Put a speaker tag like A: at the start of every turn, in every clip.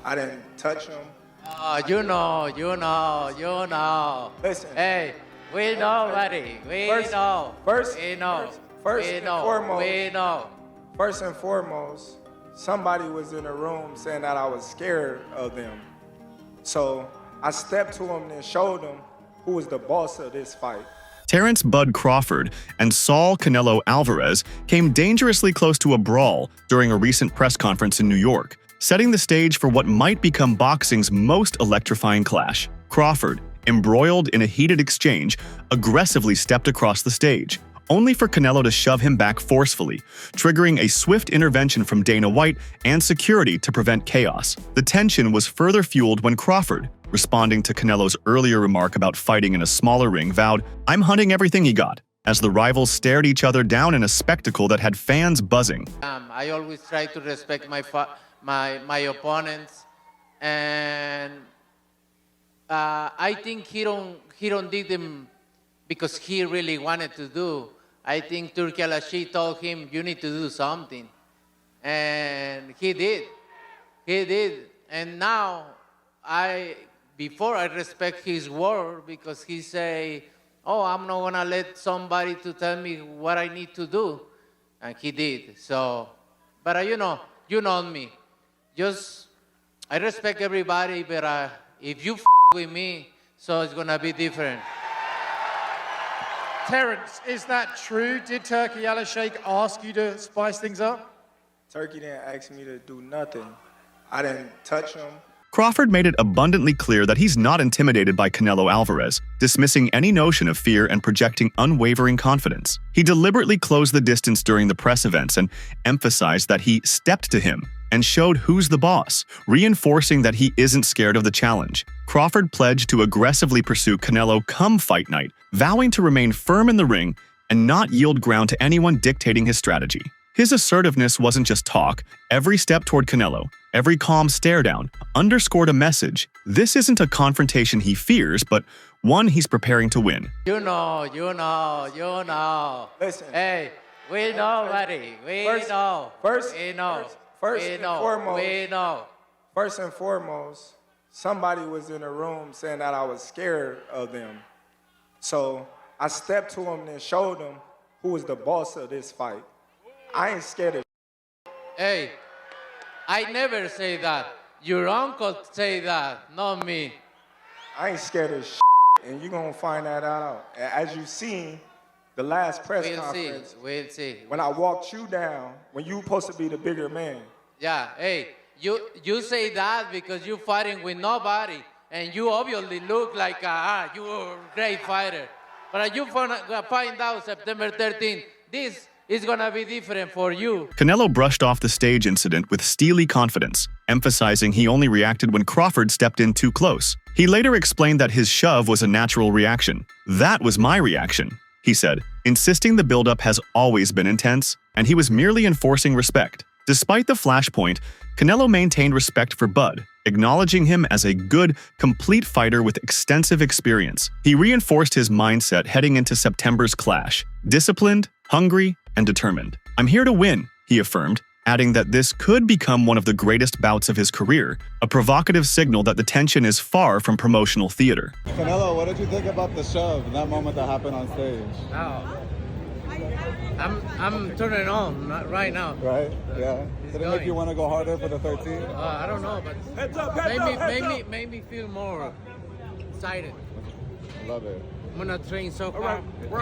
A: I didn't touch him.
B: You know.
A: Listen.
B: Hey, we know, buddy. We know.
A: First and foremost, somebody was in the room saying that I was scared of them. So I stepped to him and showed him who was the boss of this fight.
C: Terence "Bud" Crawford and Saul Canelo Alvarez came dangerously close to a brawl during a recent press conference in New York, setting the stage for what might become boxing's most electrifying clash. Crawford, embroiled in a heated exchange, aggressively stepped across the stage, only for Canelo to shove him back forcefully, triggering a swift intervention from Dana White and security to prevent chaos. The tension was further fueled when Crawford, responding to Canelo's earlier remark about fighting in a smaller ring, vowed, "I'm hunting everything he got," as the rivals stared each other down in a spectacle that had fans buzzing.
B: I always try to respect my opponents, and I think he don't did them because he really wanted to do. I think Turki Al-Sheikh told him, "You need to do something," and he did. And now before I respect his word because he say, "Oh, I'm not gonna let somebody to tell me what I need to do," and he did. So, but you know me. I respect everybody, but if you with me, so it's gonna be different.
D: Terence, is that true? Did Turki Al-Sheikh ask you to spice things up?
A: Turki didn't ask me to do nothing. I didn't touch him.
C: Crawford made it abundantly clear that he's not intimidated by Canelo Alvarez, dismissing any notion of fear and projecting unwavering confidence. He deliberately closed the distance during the press events and emphasized that he stepped to him and showed who's the boss, reinforcing that he isn't scared of the challenge. Crawford pledged to aggressively pursue Canelo come fight night, vowing to remain firm in the ring and not yield ground to anyone dictating his strategy. His assertiveness wasn't just talk. Every step toward Canelo, every calm stare down, underscored a message. This isn't a confrontation he fears, but one he's preparing to win.
B: You know.
A: Listen.
B: Hey, we know, buddy. We know.
A: First and foremost, somebody was in the room saying that I was scared of them. So I stepped to him and showed him who was the boss of this fight. I ain't scared of.
B: Hey, I never say that. Your uncle say that, not me.
A: I ain't scared of and you're gonna find that out. As you seen, the last press conference.
B: We'll see.
A: When I walked you down, when you supposed to be the bigger man.
B: Yeah, hey, you say that because you fighting with nobody, and you obviously look like you're a great fighter. But you find out September 13th, this is gonna be different for you.
C: Canelo brushed off the stage incident with steely confidence, emphasizing he only reacted when Crawford stepped in too close. He later explained that his shove was a natural reaction. "That was my reaction," he said, insisting the buildup has always been intense, and he was merely enforcing respect. Despite the flashpoint, Canelo maintained respect for Bud, acknowledging him as a good, complete fighter with extensive experience. He reinforced his mindset heading into September's clash, disciplined, hungry, and determined. "I'm here to win," he affirmed, adding that this could become one of the greatest bouts of his career, a provocative signal that the tension is far from promotional theater.
E: Canelo, what did you think about the shove, that moment that happened on stage?
B: Oh. I'm turning on right now.
E: Right? Yeah. Did it make you want to go harder for the 13?
B: I don't know, but made me feel more excited.
E: Love it.
B: I'm gonna train so hard.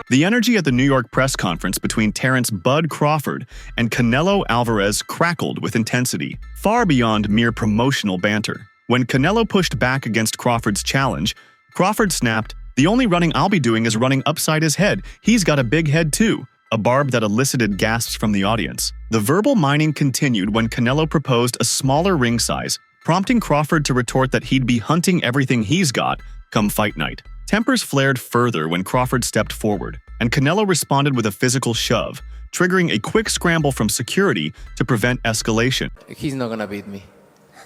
C: The energy at the New York press conference between Terence "Bud" Crawford and Canelo Alvarez crackled with intensity, far beyond mere promotional banter. When Canelo pushed back against Crawford's challenge, Crawford snapped, "The only running I'll be doing is running upside his head. He's got a big head too," a barb that elicited gasps from the audience. The verbal mining continued when Canelo proposed a smaller ring size, prompting Crawford to retort that he'd be hunting everything he's got come fight night. Tempers flared further when Crawford stepped forward, and Canelo responded with a physical shove, triggering a quick scramble from security to prevent escalation.
B: He's not gonna beat me.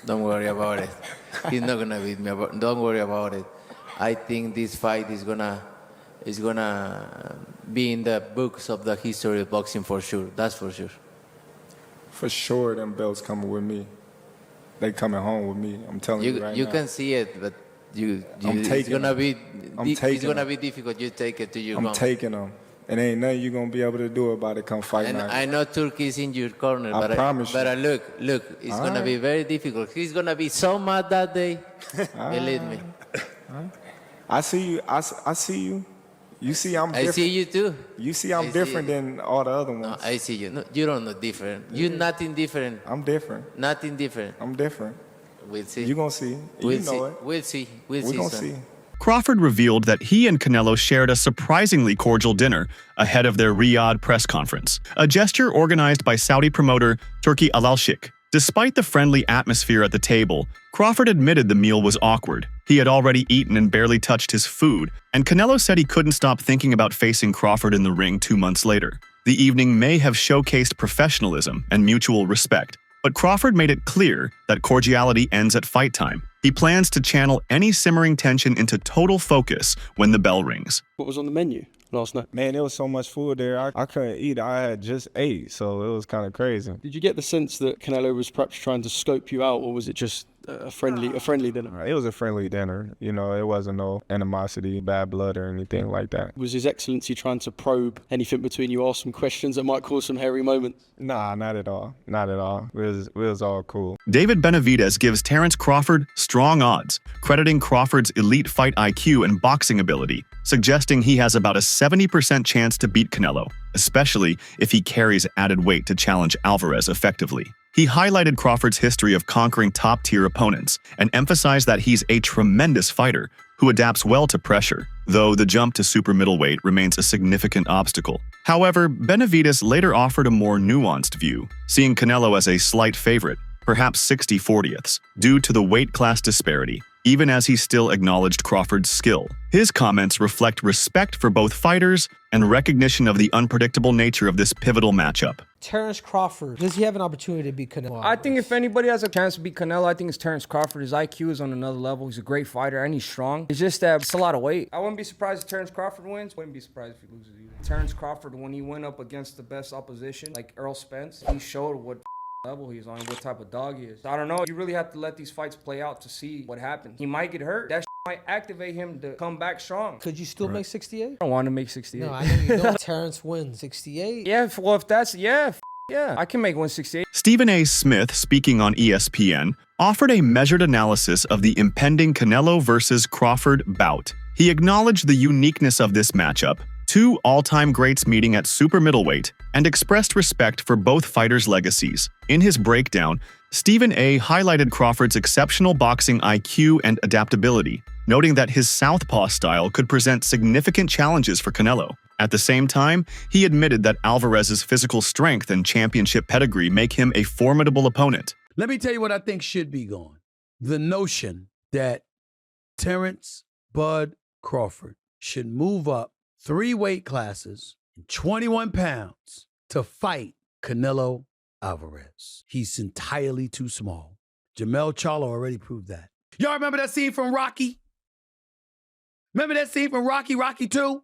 B: Don't worry about it. He's not gonna beat me. Don't worry about it. I think this fight is gonna be in the books of the history of boxing for sure. That's for sure.
A: For sure, them belts coming with me. they coming home with me. I'm telling you right
B: You
A: now.
B: can see it, but
A: I'm
B: it's
A: taking
B: gonna
A: them.
B: be it's
A: taking
B: gonna
A: them.
B: be difficult. You take it to your
A: I'm
B: home.
A: taking them. And ain't nothing you gonna be able to do about it come fight
B: And
A: night.
B: I know Turkey's in your corner,
A: I promise you.
B: but look, it's
A: All
B: gonna be
A: right.
B: very difficult. He's gonna be so mad that day. Believe me.
A: I see you. I see you. You see I'm
B: I
A: different.
B: see you too.
A: You see I'm
B: I see
A: different
B: you.
A: than all the other
B: No,
A: ones.
B: I see you. No, you don't know different. You're nothing different.
A: I'm different.
B: Nothing different.
A: I'm different.
B: We'll see.
A: You gonna see.
B: We'll
A: You know
B: see.
A: it.
B: We'll see. We'll
A: We
B: see.
A: gonna
B: son.
A: see.
C: Crawford revealed that he and Canelo shared a surprisingly cordial dinner ahead of their Riyadh press conference, a gesture organized by Saudi promoter Turki Al-Sheikh. Despite the friendly atmosphere at the table, Crawford admitted the meal was awkward. He had already eaten and barely touched his food, and Canelo said he couldn't stop thinking about facing Crawford in the ring 2 months later. The evening may have showcased professionalism and mutual respect, but Crawford made it clear that cordiality ends at fight time. He plans to channel any simmering tension into total focus when the bell rings.
F: What was on the menu last night?
A: Man, there was so much food there. I couldn't eat. I had just ate, so it was kind of crazy.
F: Did you get the sense that Canelo was perhaps trying to scope you out, or was it just a friendly dinner?
A: It was a friendly dinner. You know, it wasn't no animosity, bad blood, or anything like that.
F: Was His Excellency trying to probe anything between you, ask some questions that might cause some hairy moments?
A: Nah, not at all. Not at all. It was all cool.
C: David Benavidez gives Terence Crawford strong odds, crediting Crawford's elite fight IQ and boxing ability, suggesting he has about a 70% chance to beat Canelo, especially if he carries added weight to challenge Alvarez effectively. He highlighted Crawford's history of conquering top-tier opponents and emphasized that he's a tremendous fighter who adapts well to pressure, though the jump to super middleweight remains a significant obstacle. However, Benavidez later offered a more nuanced view, seeing Canelo as a slight favorite, perhaps 60/40ths, due to the weight class disparity, even as he still acknowledged Crawford's skill. His comments reflect respect for both fighters and recognition of the unpredictable nature of this pivotal matchup.
G: Terence Crawford, does he have an opportunity to beat Canelo?
H: I think if anybody has a chance to beat Canelo, I think it's Terence Crawford. His IQ is on another level. He's a great fighter and he's strong. It's just that it's a lot of weight. I wouldn't be surprised if Terence Crawford wins. Wouldn't be surprised if he loses either. Terence Crawford, when he went up against the best opposition, like Errol Spence, he showed what level he's on, what type of dog he is. So I don't know. You really have to let these fights play out to see what happens. He might get hurt. That might activate him to come back strong.
G: Could you still make 68?
H: I don't want to make 68.
G: No, I know you don't. Terence wins 68.
H: Yeah, well, if that's, yeah, I can make 168.
C: Stephen A. Smith, speaking on ESPN, offered a measured analysis of the impending Canelo versus Crawford bout. He acknowledged the uniqueness of this matchup, two all-time greats meeting at super middleweight, and expressed respect for both fighters' legacies. In his breakdown, Stephen A. highlighted Crawford's exceptional boxing IQ and adaptability, noting that his southpaw style could present significant challenges for Canelo. At the same time, he admitted that Alvarez's physical strength and championship pedigree make him a formidable opponent.
I: Let me tell you what I think should be gone. The notion that Terence Bud Crawford should move up 3 weight classes, 21 pounds, to fight Canelo Alvarez. He's entirely too small. Jamel Charlo already proved that. Y'all remember that scene from Rocky? Remember that scene from Rocky 2?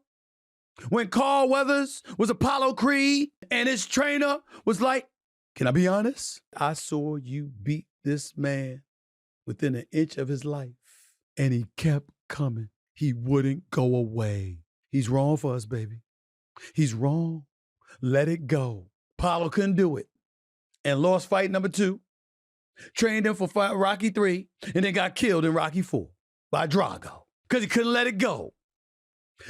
I: When Carl Weathers was Apollo Creed and his trainer was like, can I be honest? I saw you beat this man within an inch of his life. And he kept coming. He wouldn't go away. He's wrong for us, baby. He's wrong. Let it go. Apollo couldn't do it and lost fight number 2. Trained him for Rocky 3 and then got killed in Rocky 4 by Drago because he couldn't let it go.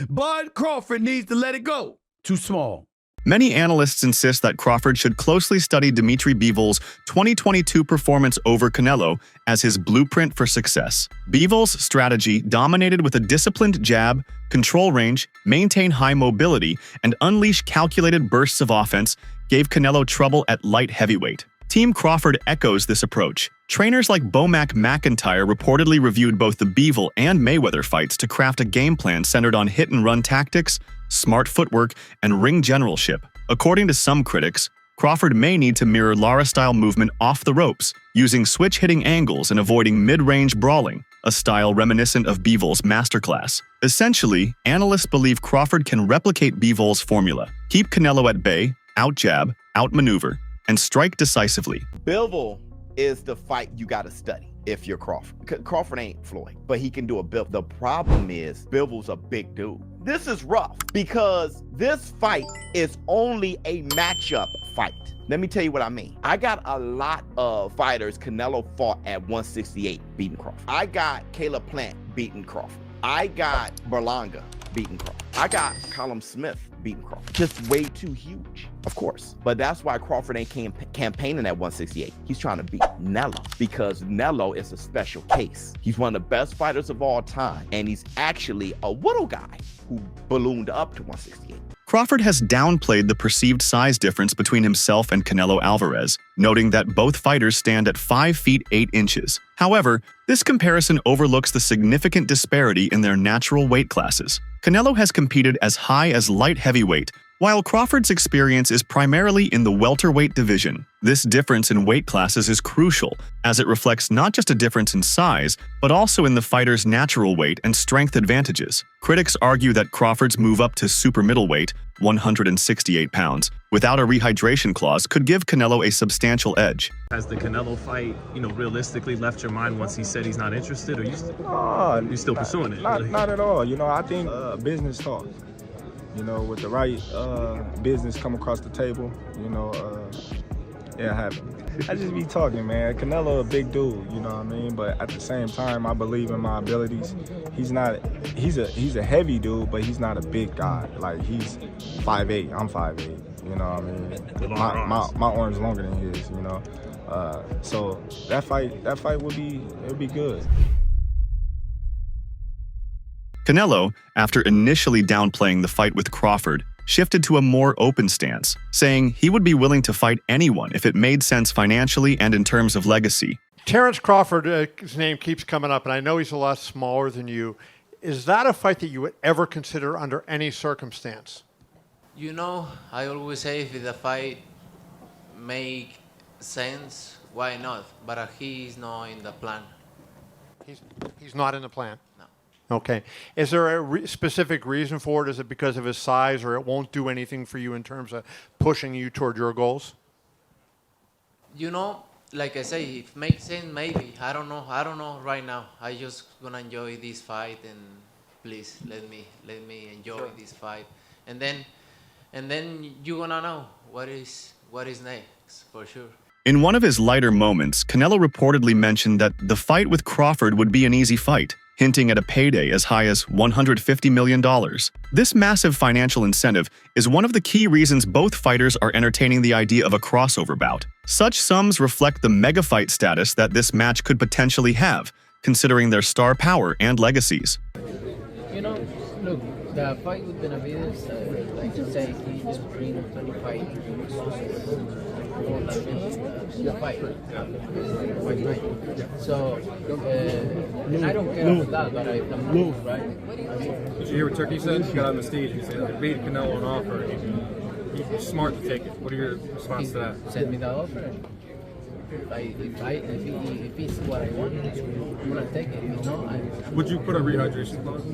I: Bud Crawford needs to let it go. Too small.
C: Many analysts insist that Crawford should closely study Dimitri Bivol' 2022 performance over Canelo as his blueprint for success. Bivol's strategy, dominated with a disciplined jab, control range, maintain high mobility, and unleash calculated bursts of offense, gave Canelo trouble at light heavyweight. Team Crawford echoes this approach. Trainers like Bomac McIntyre reportedly reviewed both the Bivol and Mayweather fights to craft a game plan centered on hit-and-run tactics, smart footwork, and ring generalship. According to some critics, Crawford may need to mirror Lara-style movement off the ropes, using switch-hitting angles and avoiding mid-range brawling, a style reminiscent of Bivol's masterclass. Essentially, analysts believe Crawford can replicate Bivol's formula, keep Canelo at bay, out-jab, out-maneuver, and strike decisively.
E: Bivol
J: is the fight you got to study if you're Crawford. Crawford ain't Floyd, but he can do a Bivol. The problem is Bivol's a big dude. This is rough because this fight is only a matchup fight. Let me tell you what I mean. I got a lot of fighters Canelo fought at 168 beating Crawford. I got Caleb Plant beating Crawford. I got Berlanga beating Crawford. I got Callum Smith beating Crawford. Just way too huge, of course. But that's why Crawford ain't campaigning at 168. He's trying to beat Canelo because Canelo is a special case. He's one of the best fighters of all time, and he's actually a little guy who ballooned up to 168.
C: Crawford has downplayed the perceived size difference between himself and Canelo Alvarez, noting that both fighters stand at 5 feet 8 inches. However, this comparison overlooks the significant disparity in their natural weight classes. Canelo has competed as high as light heavyweight, while Crawford's experience is primarily in the welterweight division. This difference in weight classes is crucial, as it reflects not just a difference in size, but also in the fighter's natural weight and strength advantages. Critics argue that Crawford's move up to super middleweight, 168 pounds, without a rehydration clause could give Canelo a substantial edge.
K: Has the Canelo fight, realistically left your mind once he said he's not interested, or you still pursuing it?
A: Not at all. I think business talk. With the right business come across the table, it happens. I just be talking, man. Canelo a big dude, you know what I mean? But at the same time, I believe in my abilities. He's a heavy dude, but he's not a big guy. Like, he's 5'8", I'm 5'8", you know what I mean? My arm's longer than his, so that fight would be good.
C: Canelo, after initially downplaying the fight with Crawford, shifted to a more open stance, saying he would be willing to fight anyone if it made sense financially and in terms of legacy.
D: Terence Crawford, his name keeps coming up, and I know he's a lot smaller than you. Is that a fight that you would ever consider under any circumstance?
B: I always say if the fight make sense, why not? But he's not in the plan.
D: He's not in the plan?
B: No.
D: Okay. Is there a specific reason for it? Is it because of his size, or it won't do anything for you in terms of pushing you toward your goals?
B: Like I say, if it makes sense, maybe. I don't know right now. I just gonna enjoy this fight, and please let me enjoy this fight, and then you gonna know what is next for sure.
C: In one of his lighter moments, Canelo reportedly mentioned that the fight with Crawford would be an easy fight, hinting at a payday as high as $150 million. This massive financial incentive is one of the key reasons both fighters are entertaining the idea of a crossover bout. Such sums reflect the mega fight status that this match could potentially have, considering their star power and legacies.
L: Look, the fight with Benavides, like you say, he just bring 25 the fight. So, and I don't care about that, but I can move, right?
K: Did you hear what Turkey said? He got on the stage and said, I made Canelo an offer. He's smart to take it. What are your response to that?
L: Send me the offer. If it's what I want, I'm gonna take it.
K: Would you put a rehydration clause?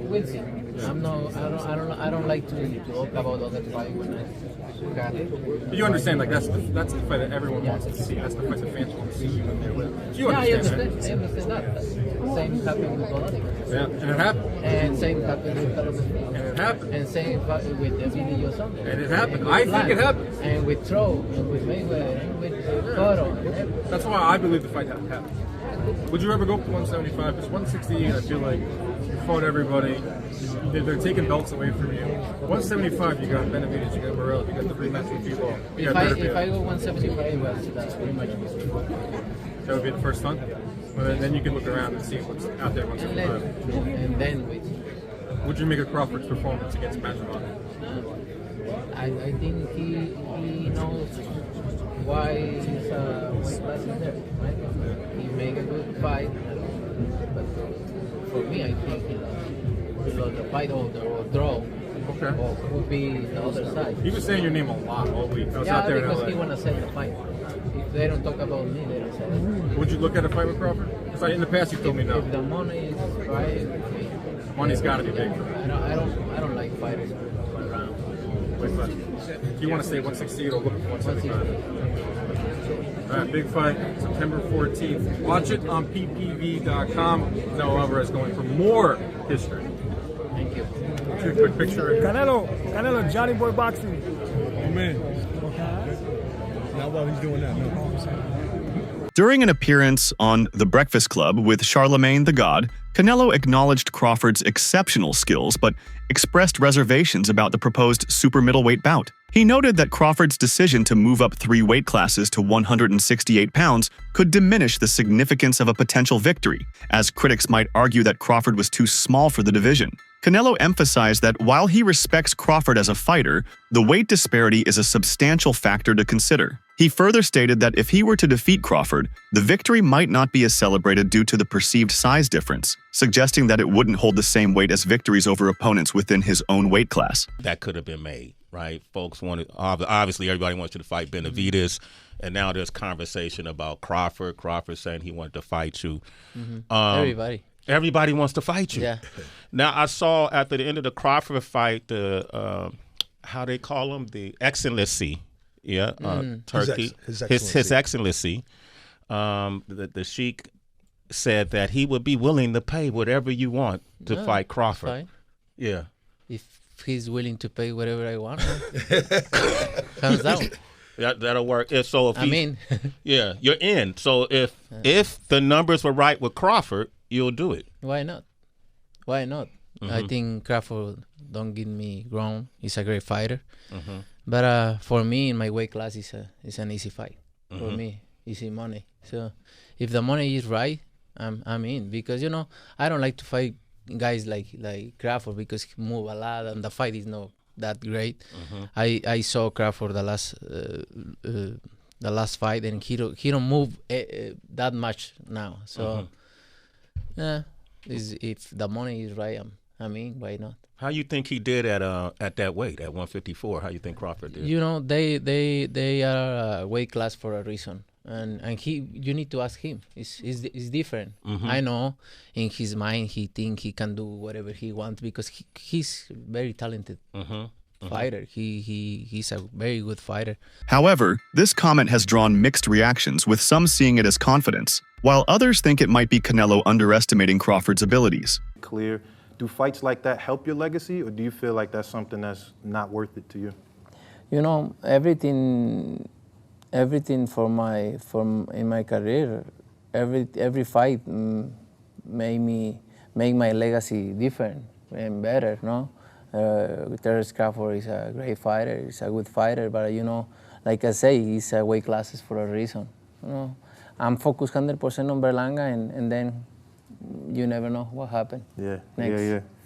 L: We'll see. I don't like to talk about other fight when I got it.
K: You understand, like that's the fight that everyone wants to see. That's the fight that fans want to see you in there with. You
L: I
K: understand
L: understand that. Same happened with Bologna.
K: Yeah, and it happened.
L: And same happened with Carlos.
K: And it happened.
L: And same happened with Emilio Sunday.
K: And it happened. I think it happened.
L: And with Troll, and with Mayweather, and with Cotto.
K: That's why I believe the fight happened. Would you ever go up to 175? Because 168, I feel like you fought everybody. They're taking belts away from you. 175, you got Benavides, you got Morel, you got the rematch with Bivol.
L: If I go 175, well, that's pretty much it.
K: That would be the first one? Well, then you can look around and see what's out there at 175.
L: And then wait.
K: Would you make a Crawford's performance against Masvidal?
L: I think he knows why his weight class is there, right? He make a good fight, but for me, I think the fight or draw would be the other side.
K: He was saying your name a lot all week. I was out there
L: because
K: in LA.
L: he want to set the fight. If they don't talk about me, they don't set it.
K: Would you look at a fight with Crawford? Because in the past you told me no.
L: If the money is right,
K: money's got to be big.
L: I don't like fighters around.
K: Do you want to stay 168 or look for 175? All right, big fight, September 14th. Watch it on ppv.com. Canelo Alvarez going for more history.
B: Thank you.
K: Take a quick picture.
M: Canelo, Johnny Boy Boxing.
E: Man. Not while he's doing that, no.
C: During an appearance on The Breakfast Club with Charlemagne the God, Canelo acknowledged Crawford's exceptional skills but expressed reservations about the proposed super middleweight bout. He noted that Crawford's decision to move up 3 weight classes to 168 pounds could diminish the significance of a potential victory, as critics might argue that Crawford was too small for the division. Canelo emphasized that while he respects Crawford as a fighter, the weight disparity is a substantial factor to consider. He further stated that if he were to defeat Crawford, the victory might not be as celebrated due to the perceived size difference, suggesting that it wouldn't hold the same weight as victories over opponents within his own weight class.
N: That could have been made, right? Folks wanted, obviously everybody wants you to fight Benavidez, and now there's conversation about Crawford. Crawford saying he wanted to fight you. Everybody wants to fight you.
B: Yeah.
N: Now, I saw at the end of the Crawford fight, the how they call him, the Excellency, Turkey, his Excellency, the Sheik said that he would be willing to pay whatever you want to fight Crawford.
B: Fine.
N: Yeah.
B: If he's willing to pay whatever I want, hands down.
N: That'll work. So if yeah, you're in. So if the numbers were right with Crawford, you'll do it.
B: Why not? Why not? I think Crawford, don't get me wrong, he's a great fighter. But for me, in my weight class, it's an easy fight. For me, easy money. So if the money is right, I'm in. Because, you know, I don't like to fight guys like Crawford because he move a lot and the fight is not that great. I saw Crawford the last fight and he don't move that much now. So if the money is right, I mean, why not?
N: How you think he did at that weight, at 154? How you think Crawford did?
B: You know, they are a weight class for a reason, and you need to ask him. It's different. I know in his mind he think he can do whatever he wants because he's very talented fighter. He's a very good fighter.
C: However, this comment has drawn mixed reactions, with some seeing it as confidence, while others think it might be Canelo underestimating Crawford's abilities.
O: Clear. Do fights like that help your legacy, or do you feel like that's something that's not worth it to you?
B: You know, everything in my career, every fight make my legacy different and better. No, Terence Crawford is a great fighter. He's a good fighter, but you know, like I say, he's a weight classes for a reason. You know, I'm focused 100% on Berlanga, and then you never know what happened.
O: Yeah,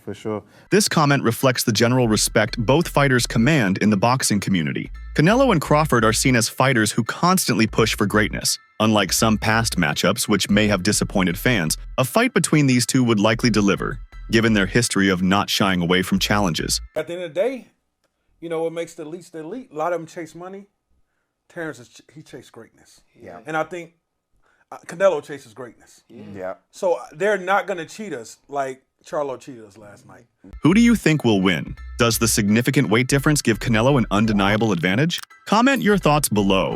O: for sure.
C: This comment reflects the general respect both fighters command in the boxing community. Canelo and Crawford are seen as fighters who constantly push for greatness. Unlike some past matchups, which may have disappointed fans, a fight between these two would likely deliver, given their history of not shying away from challenges.
P: At the end of the day, you know what makes the elites the elite? A lot of them chase money. Terence, he chased greatness.
J: Yeah.
P: And I think Canelo chases greatness.
J: Yeah.
P: So they're not going to cheat us like Charlo cheated us last night.
C: Who do you think will win? Does the significant weight difference give Canelo an undeniable advantage? Comment your thoughts below.